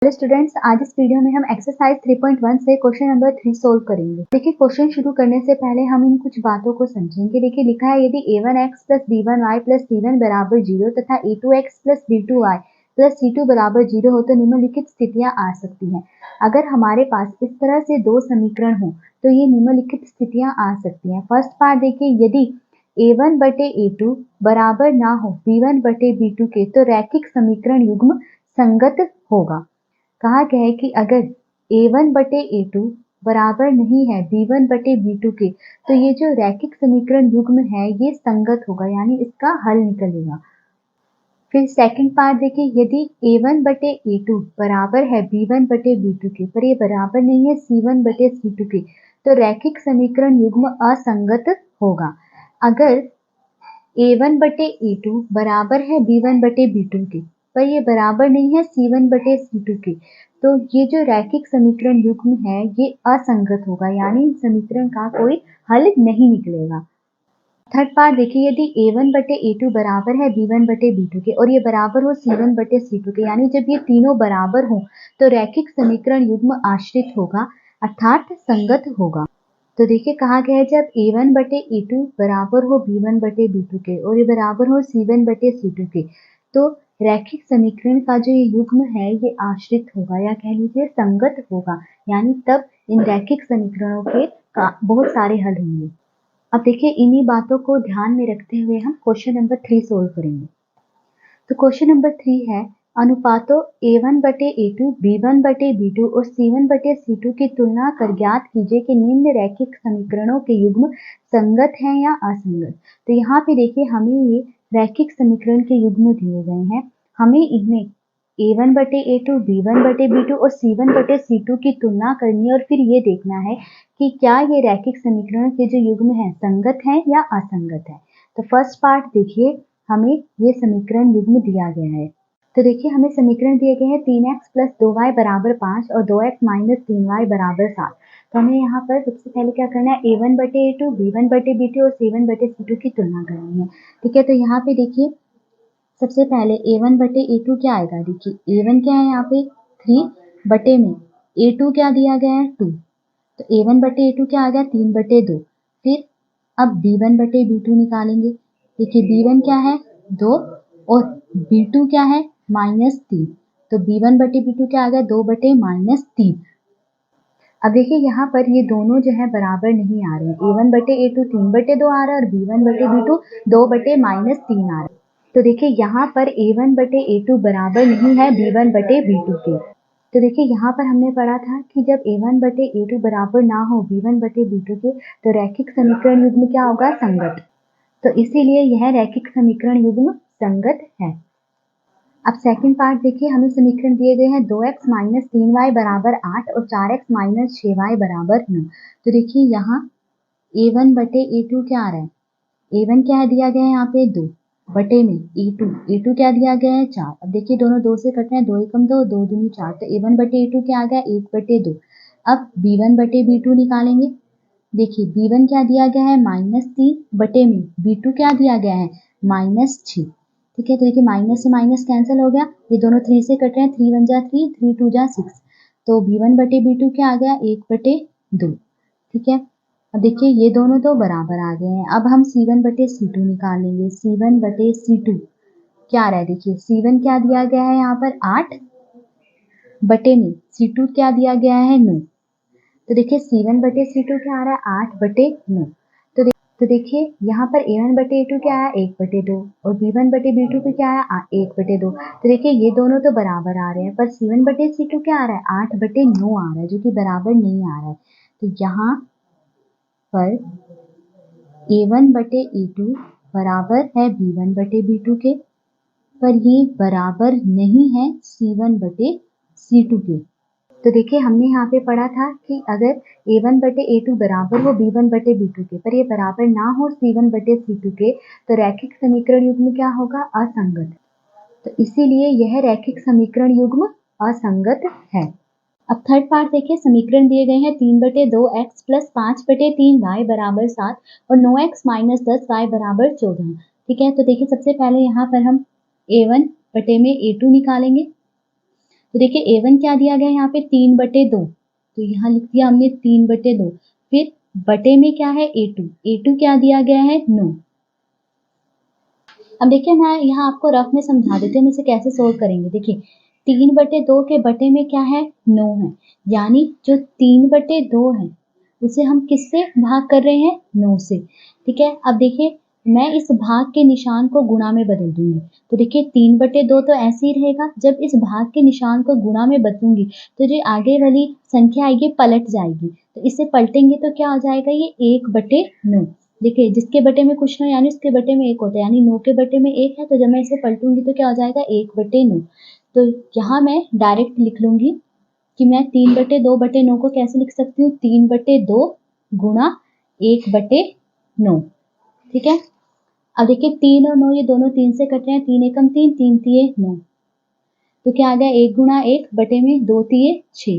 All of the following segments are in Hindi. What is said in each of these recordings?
हेलो स्टूडेंट्स, आज इस वीडियो में हम एक्सरसाइज 3.1 से क्वेश्चन नंबर 3 सोल्व करेंगे। देखिए, क्वेश्चन शुरू करने से पहले हम इन कुछ बातों को समझेंगे। देखिए, लिखा है यदि a1x plus b1y plus c1 बराबर 0 तथा a2x plus b2y plus c2 बराबर 0 हो तो निम्नलिखित स्थितियां आ सकती हैं। अगर हमारे पास इस तरह से दो समीकरण हो तो ये निम्नलिखित स्थितियां आ सकती हैं। फर्स्ट पार्ट देखिए, यदि a1 बटे a2 बराबर ना हो b1 बटे b2 के तो रैखिक समीकरण युग्म संगत होगा। कहा गया है कि अगर a1 बटे a2 बराबर नहीं है b1 बटे b2 के तो ये जो रैखिक समीकरण युग्म है ये संगत होगा, यानी इसका हल निकलेगा। फिर सेकंड पार्ट देखिए, यदि a1 बटे a2 बराबर है b1 बटे b2 के पर ये बराबर नहीं है c1 बटे c2 के तो रैखिक समीकरण युग्म असंगत होगा। अगर a1 बटे a2 बराबर है b1 बटे b2 के पर ये बराबर नहीं है c1 बटे c2 के तो ये जो रैखिक समीकरण युग्म है ये असंगत होगा, यानी इस समीकरण का कोई हल नहीं निकलेगा। थर्ड पार्ट देखिए, यदि a1 बटे a2 बराबर है b1 बटे b2 के और ये बराबर हो c1 बटे c2 के, यानी जब ये तीनों बराबर हो तो रैखिक समीकरण युग्म आश्रित होगा अर्थात संगत होगा। तो देखिए, कहा गया है जब a1 बटे a2 बराबर हो b1 बटे b2 के और ये बराबर हो c1 बटे c2 के तो रैखिक समीकरण का जो ये युग्म है ये आश्रित होगा या कह लीजिए संगत होगा, यानी तब इन रैखिक समीकरणों के बहुत सारे हल होंगे। अब देखिए, इन्हीं बातों को ध्यान में रखते हुए हम क्वेश्चन नंबर 3 सोल्व करेंगे। तो क्वेश्चन नंबर 3 है, अनुपातों a1 बटे a2 b1 बटे b2 और c1 बटे c2 की तुलना कर ज्ञात कीजिए कि निम्न रैखिक समीकरणों के युग्म संगत हैं या असंगत। तो यहाँ पे देखिए, हमें ये रैखिक समीकरण के युग्म दिए गए हैं। हमें इनमें a1 बटे a2 b1 बटे b2 और c1 बटे c2 की तुलना करनी है और फिर ये देखना है कि क्या ये रैखिक समीकरण के जो युग्म है संगत है या असंगत है। तो फर्स्ट पार्ट देखिए, हमें ये समीकरण युग्म दिया गया है। तो देखिए, हमें समीकरण दिए गए हैं 3x प्लस 2y बराबर 5 और 2x माइनस 3y बराबर 7। तो हमें यहाँ पर सबसे पहले क्या करना है, a1 बटे a2 b1 बटे b2 और c1 बटे c2 की तुलना करनी है। ठीक है, तो यहाँ पे देखिए, सबसे पहले a1 बटे a2 क्या आएगा। देखिए, a1 क्या है यहाँ पे 3 बटे में a2 क्या दिया गया है 2, तो a1 बटे a2 क्या आ गया 3 बटे 2। फिर अब b1 बटे b2 निकालेंगे। देखिए, b1 क्या है 2 और b2 क्या है -3, तो b1 बटे b2 क्या आ गया 2 बटे -3। अब देखिए, यहाँ पर ये दोनों जो है बराबर नहीं आ रहे हैं। a1 बटे a2 3 बटे 2 आ रहा है और b1 बटे b2 2 बटे -3 आ रहा है। तो देखिए, यहाँ पर a1 बटे a2 बराबर नहीं है b1 बटे b2 के। तो देखिए, यहाँ पर हमने पढ़ा था कि जब a1 बटे a2 बराबर ना हो b1 बटे b2 के तो रैखिक समीकरण युग्म क्या होगा संगत। तो इसीलिए यह रैखिक समीकरण युग्म संगत है। अब सेकंड पार्ट देखिए, हमें समीकरण दिए गए हैं 2x माइनस 3y बराबर 8 और 4x माइनस 6y बराबर 9। तो देखिए, यहाँ a1 बटे a2 क्या आ रहा है, a1 क्या है दिया गया है यहाँ पे 2 बटे में a2 क्या दिया गया है 4। अब देखिए, दोनों 2 से कट रहे हैं, 2 एकम 2 2 दूनी 4, तो a1 बटे a2 क्या आ गया 1 बटे 2। अब b1 बटे b2 निकालेंगे। देखिए, b1 क्या दिया गया है -3 बटे में b2 क्या दिया गया है -6। ठीक है, तो देखिए, माइनस से माइनस कैंसिल हो गया, ये दोनों 3 से कट रहे हैं, 3 1 जा 3 3 2 जा 6, तो b1 बटे b2 क्या आ गया 1 बटे 2। ठीक है, अब देखिए, ये दोनों तो बराबर आ गए हैं। अब हम c1 बटे c2 निकालेंगे। c1 बटे c2 क्या आ रहा है, देखिए c1 क्या दिया गया है यहाँ पर 8 बटे में c2 क्या दिया गया है 9। तो देखिए, c1 बटे c2 क्या आ रहा है 8 बटे 9। तो देखिए, यहाँ पर a1 बटे a2 क्या आया 1 बटे 2 और b1 बटे b2 पे क्या आया 1 बटे 2। तो देखिए, ये दोनों तो बराबर आ रहे हैं, पर c1 बटे c2 क्या आ रहा है 8 बटे 9 आ रहा है, जो कि बराबर नहीं आ रहा है। तो यहाँ पर a1 बटे a2 बराबर है b1 बटे b2 के, पर ये बराबर नहीं है c1 बटे c2 के। तो देखिए, हमने यहाँ पे पढ़ा था कि अगर a1 बटे a2 बराबर हो b1 बटे b2 के पर ये बराबर ना हो c1 बटे c2 के तो रैखिक समीकरण युग्म क्या होगा असंगत। तो इसीलिए यह रैखिक समीकरण युग्म असंगत है। अब थर्ड पार्ट देखिए, समीकरण दिए गए हैं 3 बटे 2x प्लस 5 बटे 3y बराबर 7 और 9x माइनस 10y बराबर 14। ठीक है, तो देखिए, सबसे पहले यहाँ पर हम a1 बटे में a2 निकालेंगे। तो देखिए A1 क्या दिया गया है यहाँ पे 3/2, तो यहाँ लिख दिया हमने 3/2। फिर बटे में क्या है A2 क्या दिया गया है 9। अब देखिए मैं यहाँ आपको रफ में समझा देती हूँ हम इसे कैसे सोल्व करेंगे। देखिए 3/2 के बटे में क्या है 9 है, यानी जो 3/2 है उसे हम किससे भाग कर रहे हैं 9 से। ठीक है, अब देखिए मैं इस भाग के निशान को गुणा में बदल दूंगी। तो देखिए 3/2 तो ऐसे ही रहेगा, जब इस भाग के निशान को गुणा में बदलूंगी तो जो आगे वाली संख्या आएगी पलट जाएगी, तो इसे पलटेंगे तो क्या हो जाएगा ये 1/9। देखिए जिसके बटे में कुछ ना यानी उसके बटे में 1 होता है, यानी 9 के बटे में 1 है, तो जब मैं इसे पलटूंगी तो क्या हो जाएगा 1/9। तो यहाँ मैं डायरेक्ट लिख लूंगी कि मैं 3/2/9 को कैसे लिख सकती हूँ 3/2 गुणा 1/9। ठीक है, अब देखिए 3 और 9 ये दोनों 3 से कट रहे हैं, 3 एकम 3, 3 तिये 9, तो क्या आ गया 1 गुणा 1 बटे में 2 तिये 6।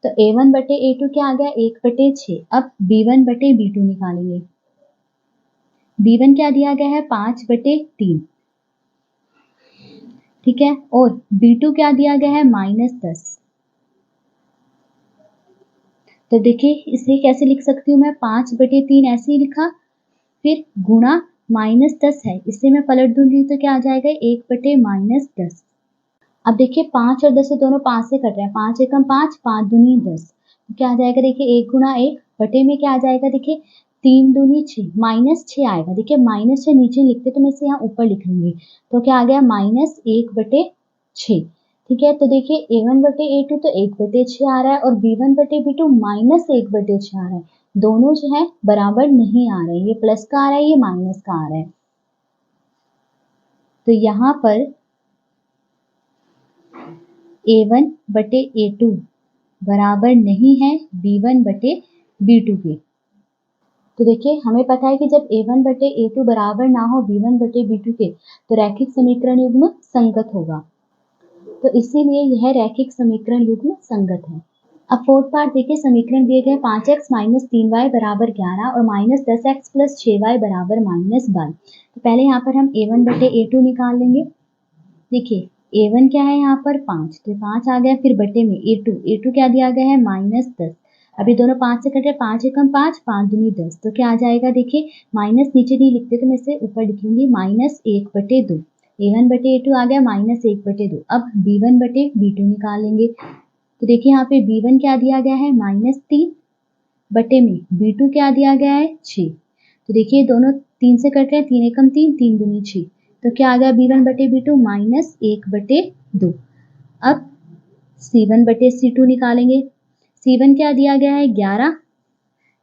तो A1/A2 क्या आ गया 1/6। अब B1/B2 निकालेंगे। B1 क्या दिया गया है 5/3, ठीक है, और B2 क्या दिया गया है -10। तो देखिए इसे कैसे लिख सकती हूँ मैं 5/3 ऐसे ही लिखा, फिर गुणा -10 है, इसे मैं पलट दूंगी तो क्या आ जाएगा 1/-10। अब देखिए 5 और 10 से दोनों 5 से कट रहे हैं, 5 एकम 5, 5 दूनी 10, तो क्या आ जाएगा देखिए 1 गुणा 1 बटे में क्या आ जाएगा देखिए 3 दूनी 6, -6 आएगा। देखिए -6 नीचे लिखते तो मैं इसे यहाँ ऊपर लिख लूंगी, तो क्या आ गया -1/6। ठीक है, तो देखिए A1/A2 तो 1/6 आ रहा है और B1/B2 -1/6 आ रहा है, दोनों जो है बराबर नहीं आ रहे, ये प्लस का आ रहा है ये माइनस का आ रहा है। तो यहाँ पर A1/A2 बराबर नहीं है B1/B2 के। तो देखिए हमें पता है कि जब A1/A2 बराबर ना हो B1/B2 के तो रैखिक समीकरण युग्म संगत होगा, तो इसीलिए यह रैखिक समीकरण युग्म संगत है। अब फोर्थ पार्ट देखिए, समीकरण दिए गए 5x - 3y बराबर 11 और -10x + 6y बराबर -12। तो पहले यहाँ पर हम A1/A2 निकाल लेंगे। देखिए A1 क्या है यहाँ पर 5, तो 5 आ गया, फिर बटे में A2 क्या दिया गया है -10। अभी दोनों 5 से कटे, 5 एकम 5, 5 दूनी 10, तो क्या आ जाएगा देखिए माइनस नीचे नहीं लिखते तो मैं इसे ऊपर लिख लूंगी -1/2। A1/A2 आ गया -1/2। अब B1/B2 निकालेंगे। तो देखिए यहाँ पे B1 क्या दिया गया है -3 बटे में B2 क्या दिया गया है 6। तो देखिए दोनों 3 से कट रहे हैं, 3 एकम 3, 3 दूनी 6, तो क्या आ गया B1/B2 -1/2। अब C1/C2 निकालेंगे। C1 क्या दिया गया है 11,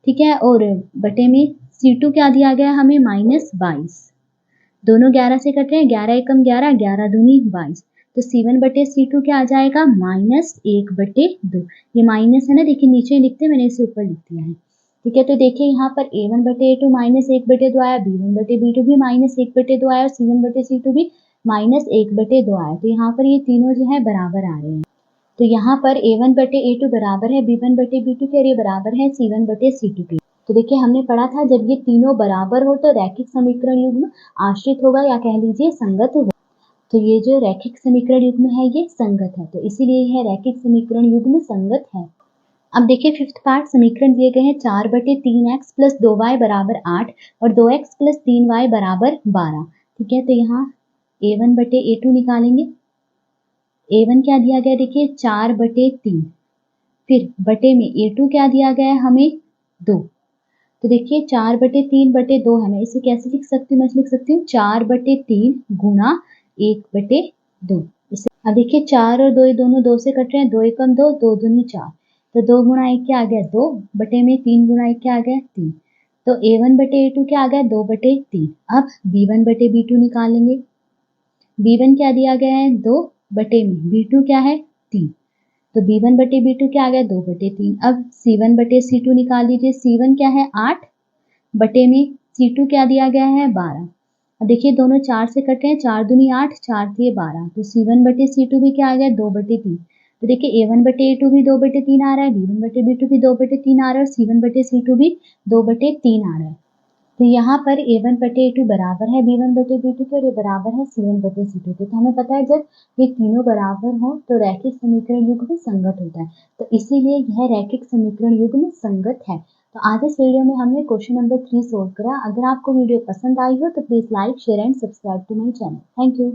ठीक है, और बटे में C2 क्या दिया गया है हमें -22। दोनों 11 से कट रहे हैं, 11 एकम 11, 11 दूनी 22, तो C1/C2 क्या आ जाएगा -1/2। ये माइनस है ना, देखिए नीचे लिखते मैंने इसे ऊपर लिख दिया है। ठीक है, तो देखिए यहाँ पर A1/A2 -1/2 आया, B1/B2 भी -1/2 आया और C1/C2 भी -1/2 आया, तो यहाँ पर ये तीनों जो है बराबर आ रहे हैं। तो यहाँ पर A1/A2 बराबर है B1/B2 के और ये बराबर है C1/C2 के। तो देखिए हमने पढ़ा था जब ये तीनों बराबर हो तो रैखिक समीकरण युग्म आश्रित होगा या कह लीजिए संगत होगा। तो ये जो रैखिक समीकरण युग्म है ये संगत है, तो इसीलिए यह रैखिक समीकरण युग्म संगत है। अब देखिए फिफ्थ पार्ट, समीकरण दिए गए हैं 4/3x + 2y बराबर 8 और 2x + 3y बराबर 12। ठीक है, तो यहाँ A1/A2 निकालेंगे। A1 क्या दिया गया देखिए 4/3, फिर बटे में A2 क्या दिया गया है हमें 2। तो देखिए 4/3/2 है, मैं इसे कैसे लिख सकती हूँ, मैं लिख सकती हूँ 4/3 गुणा 1/2। इसे अब देखिए 4 और 2 ये दोनों 2 से कट रहे हैं, 2 एकम 2, 2 दूनी 4, तो 2 गुणा 1 क्या आ गया 2 बटे में 3 गुणा 1 क्या आ गया 3, तो A1/A2 क्या आ गया 2/3। अब B1/B2 निकालेंगे। B1 क्या दिया गया है 2 बटे में B2 क्या है 3, तो B1/B2 क्या आ गया 2/3। अब C1/C2 निकाल लीजिए। C1 क्या है 8 बटे में C2 क्या दिया गया है 12। अब देखिए दोनों 4 से कटे हैं, 4 दूनी 8, 4 तिये 12, तो C1/C2 भी क्या आ गया 2/3। तो देखिए A1/A2 भी 2/3 आ रहा है, B1/B2 भी 2/3 आ रहा है और C1/C2 भी 2/3 आ रहा है। तो यहाँ पर a1 बटे a2 बराबर है b1 बटे b2 के और ये बराबर है c1 बटे c2 के। तो हमें पता है जब ये तीनों बराबर हो तो रैखिक समीकरण युग्म संगत होता है। तो इसीलिए यह रैखिक समीकरण युग्म संगत है। तो आज इस वीडियो में हमने क्वेश्चन नंबर 3 सोल्व करा। अगर आपको वीडियो पसंद आई हो तो please like, share and subscribe to my channel. Thank you.